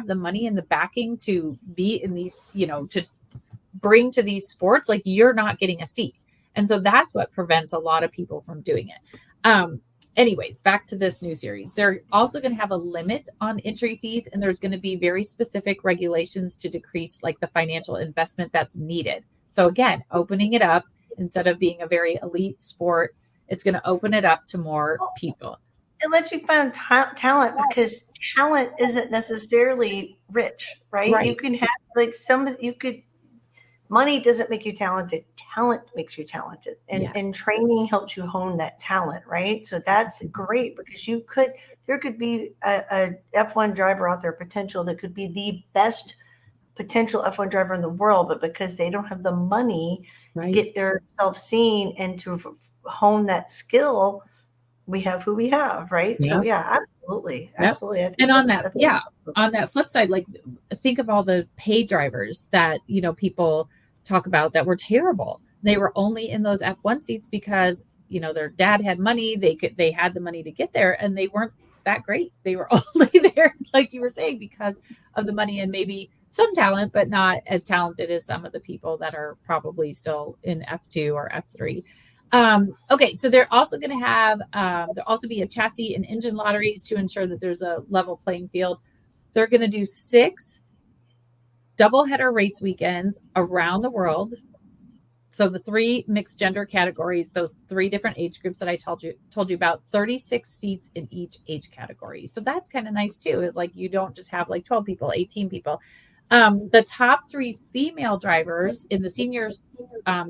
the money and the backing to be in these, to bring to these sports, like, you're not getting a seat. And so that's what prevents a lot of people from doing it. Anyways, back to this new series. They're also going to have a limit on entry fees, and there's going to be very specific regulations to decrease, like, the financial investment that's needed. So again, opening it up, instead of being a very elite sport, it's going to open it up to more people. It lets you find talent, because talent isn't necessarily rich, right? You can have money doesn't make you talented. Talent makes you talented. And training helps you hone that talent, right? So that's great, because there could be a F1 driver out there, potential, that could be the best potential F1 driver in the world, but because they don't have the money to get themselves seen and to hone that skill, we have who we have, right? So absolutely. And on that flip side, like, think of all the paid drivers that people talk about that were terrible. They were only in those F1 seats because their dad had money. They had the money to get there, and they weren't that great. They were only there, like you were saying, because of the money, and maybe some talent, but not as talented as some of the people that are probably still in F2 or F3. Okay, so they're also going to have there'll also be a chassis and engine lotteries to ensure that there's a level playing field. They're going to do 6 doubleheader race weekends around the world. So the 3 mixed gender categories, those 3 different age groups that I told you about, 36 seats in each age category. So that's kind of nice too. Is like you don't just have like 12 people, 18 people. The top 3 female drivers in the seniors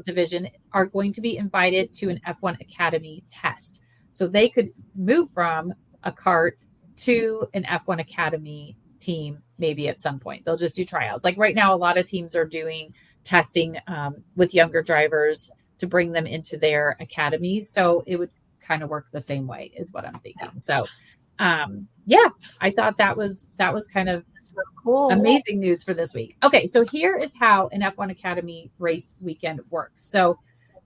division are going to be invited to an F1 Academy test. So they could move from a kart to an F1 Academy team maybe at some point. They'll just do tryouts. Like right now, a lot of teams are doing testing with younger drivers to bring them into their academies. So it would kind of work the same way is what I'm thinking. So yeah, I thought that was kind of cool. Amazing news for this week. Okay, so here is how an F1 Academy race weekend works. So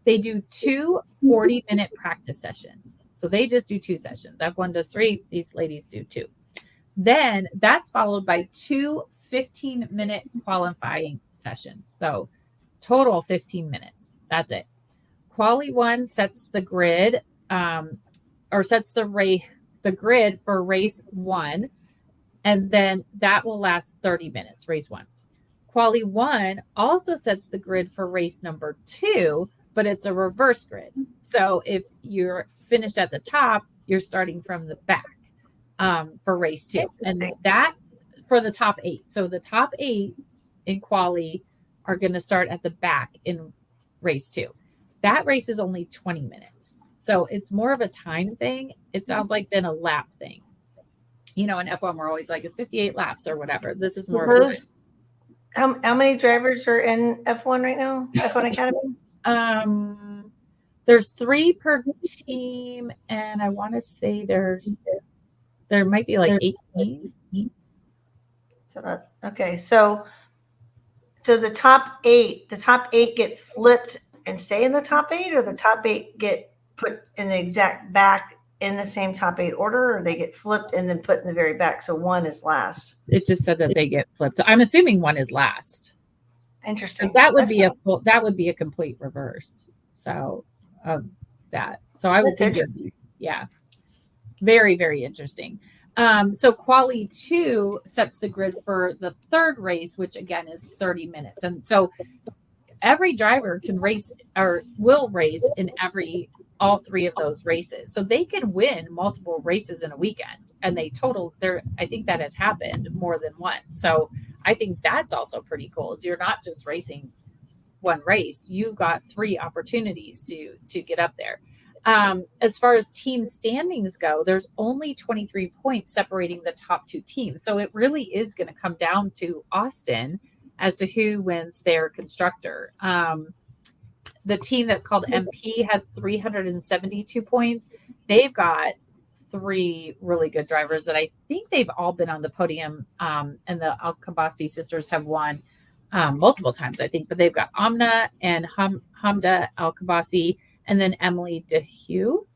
they do 2 40-minute practice sessions. So they just do 2 sessions. F1 does 3, these ladies do 2. Then that's followed by 2 15-minute qualifying sessions. So total 15 minutes. That's it. Quali 1 sets the grid or sets the grid for race 1. And then that will last 30 minutes, race 1. Quali 1 also sets the grid for race number 2, but it's a reverse grid. So if you're finished at the top, you're starting from the back for race 2. And that for the top 8. So the top 8 in quali are going to start at the back in race 2. That race is only 20 minutes. So it's more of a time thing. It sounds like than a lap thing. You know, in F1, we're always like, it's 58 laps or whatever. This is more of how many drivers are in F1 right now? F1 Academy? There's 3 per team, and I want to say there might be like 18. So okay, so the top 8 get flipped and stay in the top 8, or the top 8 get put in the exact back in the same top 8 order, or they get flipped and then put in the very back. So 1 is last. It just said that they get flipped. So I'm assuming 1 is last. Interesting. That would be a complete reverse. So of that. So I would think it'd be, yeah, very, very interesting. So quali 2 sets the grid for the 3rd race, which again is 30 minutes. And so every driver can race or will race in all 3 of those races. So they can win multiple races in a weekend, and I think that has happened more than once. So I think that's also pretty cool. You're not just racing 1 race. You got 3 opportunities to get up there. As far as team standings go, there's only 23 points separating the top 2 teams. So it really is going to come down to Austin as to who wins their constructor. The team that's called MP has 372 points. They've got 3 really good drivers that I think they've all been on the podium. And the Al-Kabasi sisters have won multiple times, I think. But they've got Amna and Hamda Al-Kabasi, and then Emily DeHue.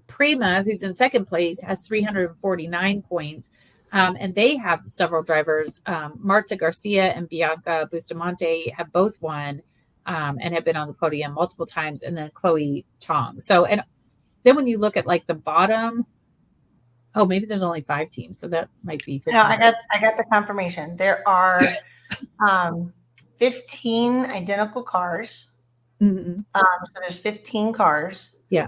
Prima, who's in 2nd place, has 349 points. And they have several drivers. Marta Garcia and Bianca Bustamante have both won and have been on the podium multiple times. And then Chloe Chong. So, and then when you look at like the bottom, maybe there's only 5 teams. So that might be 15. No, I got the confirmation. There are 15 identical cars. Mm-hmm. So there's 15 cars. Yeah.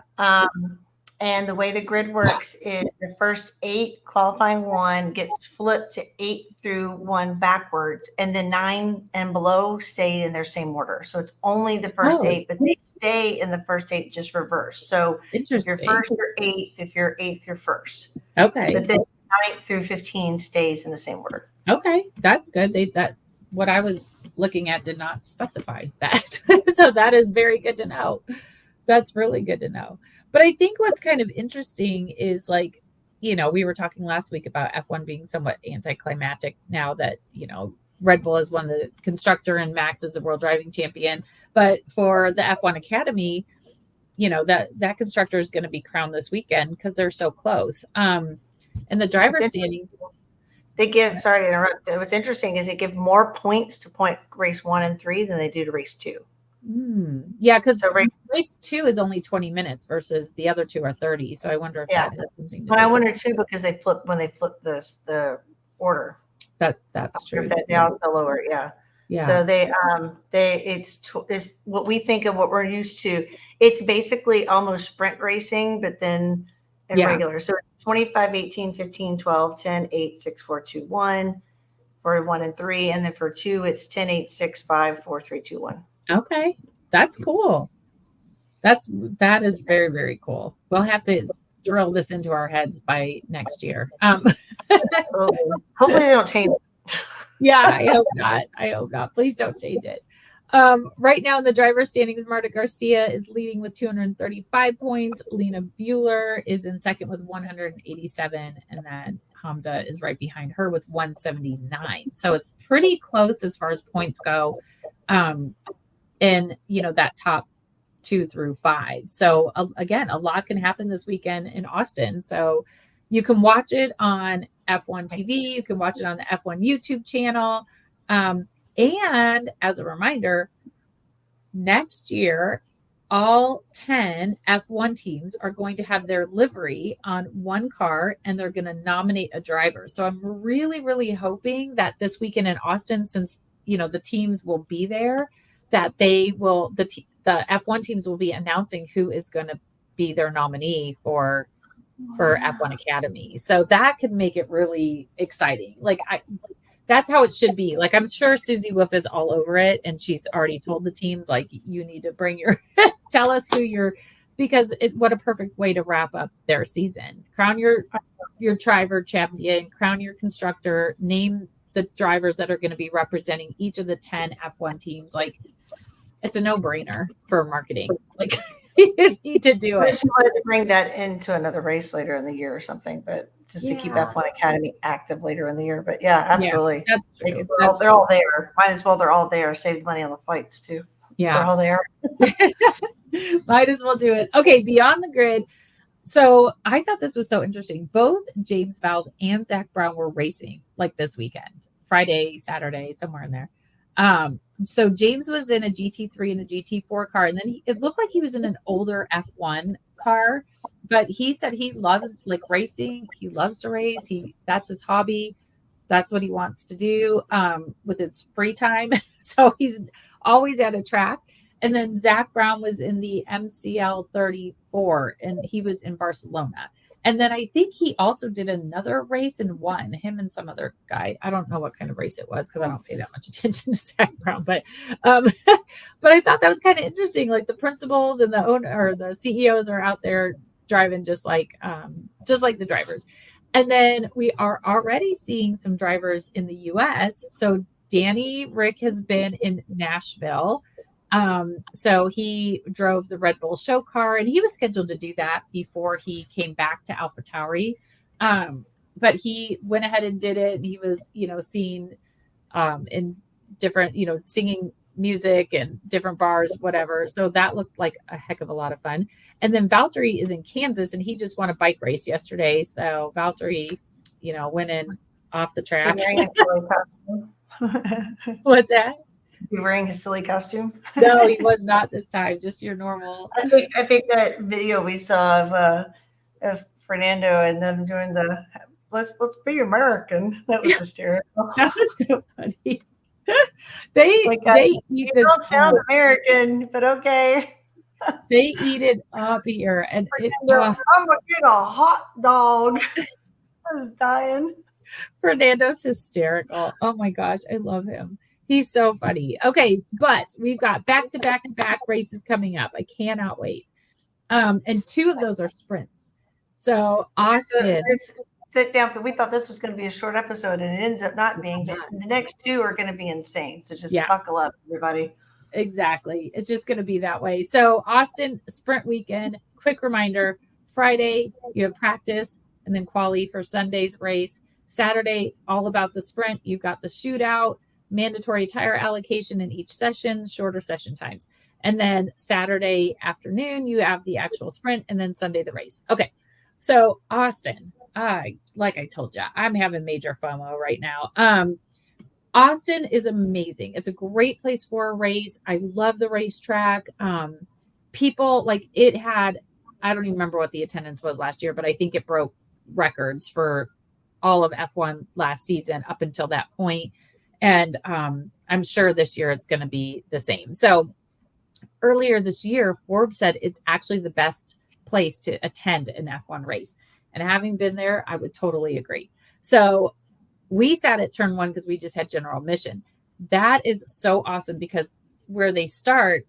And the way the grid works is the first 8 qualifying 1 gets flipped to 8 through 1 backwards, and then 9 and below stay in their same order. So it's only the first 8, but they stay in the first 8 just reverse. So if you're first or 8th, if you're 8th, you're first. Okay. But then 9th through 15 stays in the same order. Okay, that's good. What I was looking at did not specify that. So that is very good to know. That's really good to know. But I think what's kind of interesting is like, we were talking last week about F1 being somewhat anticlimactic now that, Red Bull has won the constructor and Max is the world driving champion. But for the F1 Academy, that constructor is going to be crowned this weekend because they're so close. And the driver standings, they give, sorry to interrupt. What's interesting is they give more points to point race 1 and 3 than they do to race 2. Yeah, because So race 2 is only 20 minutes versus the other 2 are 30. So I wonder if that has something to do. But I wonder too, because when they flip the order. That's true. They also lower it, yeah. So it's what we think of, what we're used to. It's basically almost sprint racing, but then in regular. So 25, 18, 15, 12, 10, 8, 6, 4, 2, 1 for 1 and 3. And then for 2, it's 10, 8, 6, 5, 4, 3, 2, 1. Okay. That's cool. That is very, very cool. We'll have to drill this into our heads by next year. Hopefully they don't change it. Yeah, I hope not. I hope not. Please don't change it. Right now in the driver's standings, Marta Garcia is leading with 235 points. Lena Bueller is in second with 187, and then Hamda is right behind her with 179. So it's pretty close as far as points go. In that top 2 through 5. So again, a lot can happen this weekend in Austin. So you can watch it on F1 TV. You can watch it on the F1 YouTube channel. And as a reminder, next year, all 10 F1 teams are going to have their livery on one car, and they're going to nominate a driver. So I'm really, really hoping that this weekend in Austin, since the teams will be there, that they will the F1 teams will be announcing who is going to be their nominee for F1 Academy. So that could make it really exciting. That's how it should be. Like, I'm sure Susie Wolf is all over it, and she's already told the teams, like, you need to bring tell us who because what a perfect way to wrap up their season. Crown your driver champion, crown your constructor, name the drivers that are going to be representing each of the 10 F1 teams. Like, it's a no-brainer for marketing. Like, you need to do it. I wanted to bring that into another race later in the year or something, but just to keep F1 Academy active later in the year. But yeah, absolutely. Yeah, that's true. They're all there. Might as well. They're all there. Save money on the flights too. Yeah, they're all there. Might as well do it. Okay, beyond the grid. So I thought this was so interesting. Both James Vowles and Zach Brown were racing this weekend, Friday, Saturday, somewhere in there. So James was in a GT3 and a GT4 car, and then it looked like he was in an older F1 car, but he said he loves racing. He loves to race. That's his hobby. That's what he wants to do with his free time. So he's always at a track. And then Zach Brown was in the MCL 34, and he was in Barcelona. And then I think he also did another race and won, him and some other guy. I don't know what kind of race it was because I don't pay that much attention to Zach Brown. But but I thought that was kind of interesting. Like, the principals and the owner or the CEOs are out there driving just like the drivers. And then we are already seeing some drivers in the US. So Danny Rick has been in Nashville. So he drove the Red Bull show car, and he was scheduled to do that before he came back to AlphaTauri. But he went ahead and did it. And he was, seen in different, singing music and different bars, whatever. So that looked like a heck of a lot of fun. And then Valtteri is in Kansas, and he just won a bike race yesterday. So Valtteri, went in off the track. What's that? You wearing his silly costume? No, he was not this time. Just your normal. I think that video we saw of Fernando and them doing the let's be American. That was hysterical. That was so funny. They eat this. Don't sound American, but okay. They eat it up here, and I'm gonna get a hot dog. I was dying. Fernando's hysterical. Oh my gosh, I love him. He's so funny. Okay, but we've got back-to-back races coming up. I cannot wait. And 2 of those are sprints. So Austin. Sit down, but we thought this was going to be a short episode, and it ends up not being. But the next 2 are going to be insane. So just buckle up, everybody. Exactly. It's just going to be that way. So Austin sprint weekend. Quick reminder: Friday you have practice, and then quali for Sunday's race. Saturday, all about the sprint. You've got the shootout. Mandatory tire allocation in each session, shorter session times. And then Saturday afternoon, you have the actual sprint, and then Sunday, the race. Okay. So Austin, like I told you, I'm having major FOMO right now. Austin is amazing. It's a great place for a race. I love the racetrack. People like it had, I don't even remember what the attendance was last year, but I think it broke records for all of F1 last season up until that point. And I'm sure this year it's going to be the same. So earlier this year, Forbes said it's actually the best place to attend an F1 race. And having been there, I would totally agree. So we sat at turn one because we just had general admission. That is so awesome because where they start,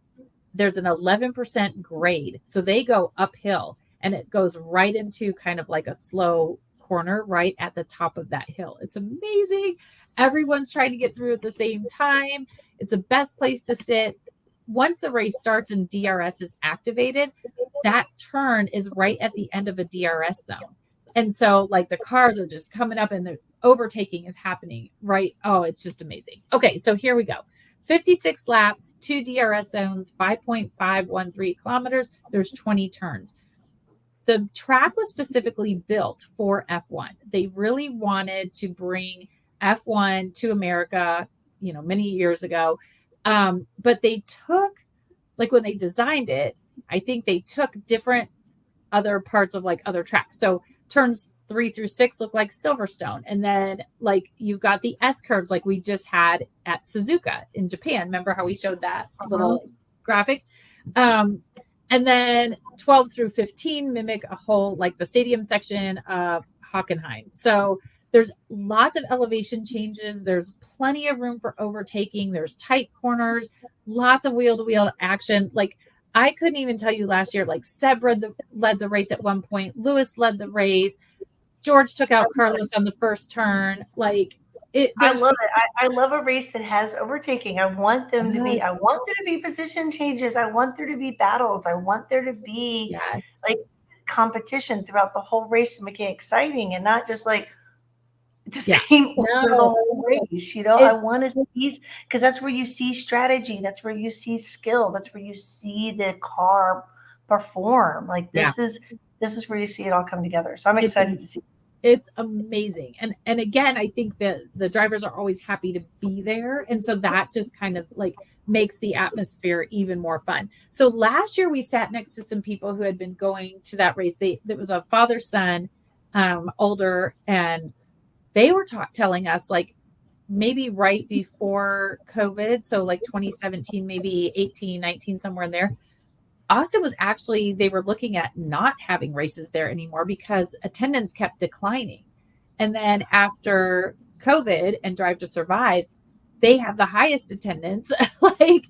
there's an 11% grade. So they go uphill and it goes right into kind of like a slow corner right at the top of that hill. It's amazing. Everyone's trying to get through at the same time. It's the best place to sit. Once the race starts and DRS is activated, that turn is right at the end of a DRS zone. And so like the cars are just coming up and the overtaking is happening, right? Oh, it's just amazing. Okay, so here we go. 56 laps, 2 DRS zones, 5.513 kilometers. There's 20 turns. The track was specifically built for F1. They really wanted to bring F1 to America, many years ago. But they took, like when they designed it, I think they took different other parts of like other tracks. So turns 3 through 6 look like Silverstone. And then like you've got the S curves like we just had at Suzuka in Japan. Remember how we showed that little graphic? And then 12 through 15 mimic a whole like the stadium section of Hockenheim. So there's lots of elevation changes. There's plenty of room for overtaking. There's tight corners, lots of wheel-to-wheel action. Like I couldn't even tell you last year, like Seb led the race at one point. Lewis led the race. George took out Carlos on the first turn. Like I love it. I love a race that has overtaking. I want there to be position changes. I want there to be battles. I want there to be like competition throughout the whole race to make it exciting and not just like the same order the whole race. I want to see, because that's where you see strategy. That's where you see skill. That's where you see the car perform. Like this is where you see it all come together. So I'm excited to see. It's amazing. And again, I think that the drivers are always happy to be there. And so that just kind of like makes the atmosphere even more fun. So last year we sat next to some people who had been going to that race. That was a father-son, older, and they were telling us like maybe right before COVID. So like 2017, maybe 18, 19, somewhere in there. Austin was actually, they were looking at not having races there anymore because attendance kept declining. And then after COVID and Drive to Survive, they have the highest attendance, like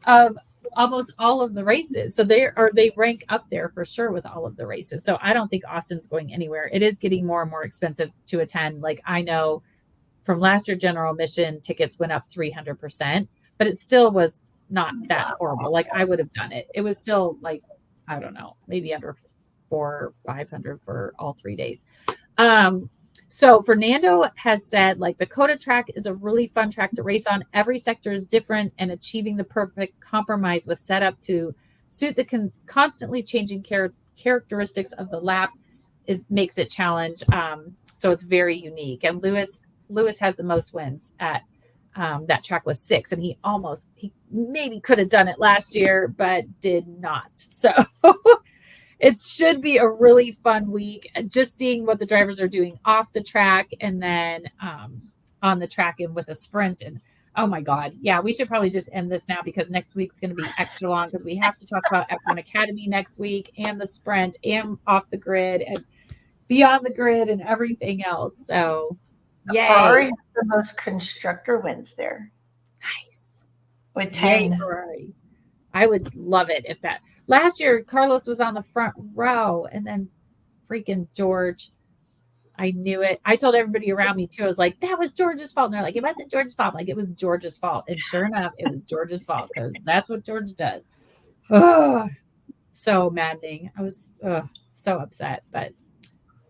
of almost all of the races. So they rank up there for sure with all of the races. So I don't think Austin's going anywhere. It is getting more and more expensive to attend. Like I know from last year, general admission tickets went up 300%, but it still was not that horrible. Like I would have done it. It was still like, I don't know, maybe under 400 or 500 for all 3 days. So Fernando has said like the COTA track is a really fun track to race on. Every sector is different and achieving the perfect compromise was set up to suit the constantly changing characteristics of the lap makes it challenge. So it's very unique. And Lewis has the most wins at that track was 6, and he maybe could have done it last year, but did not. So it should be a really fun week. Just seeing what the drivers are doing off the track and then on the track and with a sprint. And oh my God. Yeah, we should probably just end this now because next week's going to be extra long because we have to talk about F1 Academy next week and the sprint and off the grid and beyond the grid and everything else. So yay. Ferrari has the most constructor wins there. Nice. With 10. Yay, Ferrari. I would love it if that. Last year, Carlos was on the front row and then freaking George. I knew it. I told everybody around me too. I was like, that was George's fault. And they're like, it wasn't George's fault. Like, it was George's fault. And sure enough, it was George's fault because that's what George does. Oh, so maddening. I was so upset, but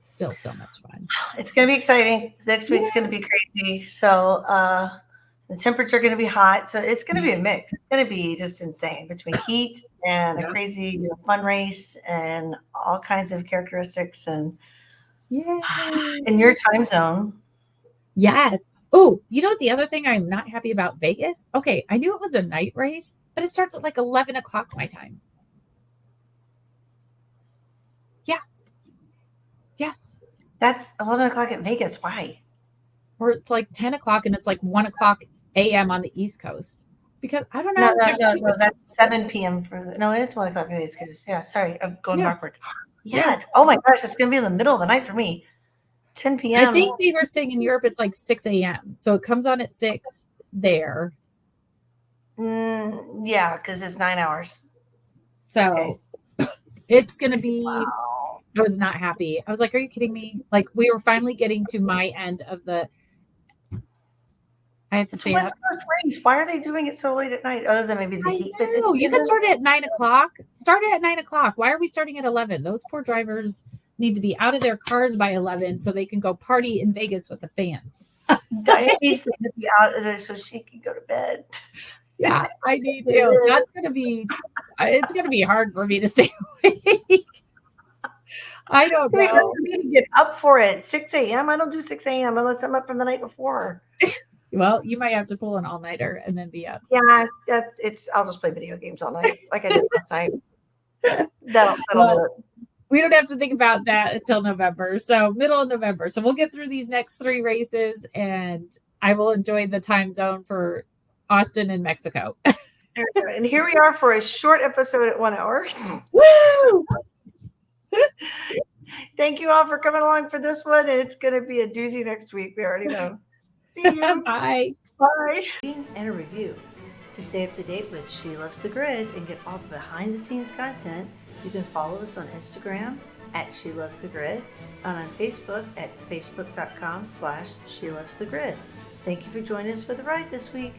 still so much fun. It's going to be exciting. Next week's going to be crazy. So the temperatures are going to be hot. So it's going to be a mix. It's going to be just insane between heat and a crazy fun race and all kinds of characteristics. And Yay. In your time zone. Yes. Oh, you know what the other thing I'm not happy about Vegas? Okay, I knew it was a night race, but it starts at like 11 o'clock my time. Yeah. Yes. That's 11 o'clock at Vegas. Why? Or it's like 10 o'clock and it's like 1 o'clock a.m. on the East Coast. Because I don't No, know. no. That's 7 p.m. No, it is 1 o'clock for these kids. Yeah, sorry, I'm going backward. Yeah, it's, oh my gosh, it's gonna be in the middle of the night for me. 10 p.m. I think they were saying in Europe it's like 6 a.m. So it comes on at 6 there. Yeah, because it's 9 hours. So it's gonna be. Wow. I was not happy. I was like, "Are you kidding me?" Like we were finally getting to my end of the. I have to say, West Coast race. Why are they doing it so late at night? Other than maybe the heat. No, you can start it at 9 o'clock. Start it at 9 o'clock. Why are we starting at 11? Those poor drivers need to be out of their cars by 11 so they can go party in Vegas with the fans. Diane needs to be out of there so she can go to bed. Yeah, I need to. That's gonna be. It's gonna be hard for me to stay awake. I don't know. I'm gonna get up for it. 6 a.m. I don't do 6 a.m. unless I'm up from the night before. Well, you might have to pull an all-nighter and then be up. Yeah, I'll just play video games all night, like I did last night. That'll do it. We don't have to think about that until November. So middle of November. So we'll get through these next 3 races and I will enjoy the time zone for Austin and Mexico. And here we are for a short episode at 1 hour. Woo! Thank you all for coming along for this one. And it's going to be a doozy next week. We already know. See you. Bye. Bye. And a review. To stay up to date with She Loves the Grid and get all the behind the scenes content, you can follow us on Instagram at She Loves the Grid and on Facebook at facebook.com/She Loves the Grid. Thank you for joining us for the ride this week.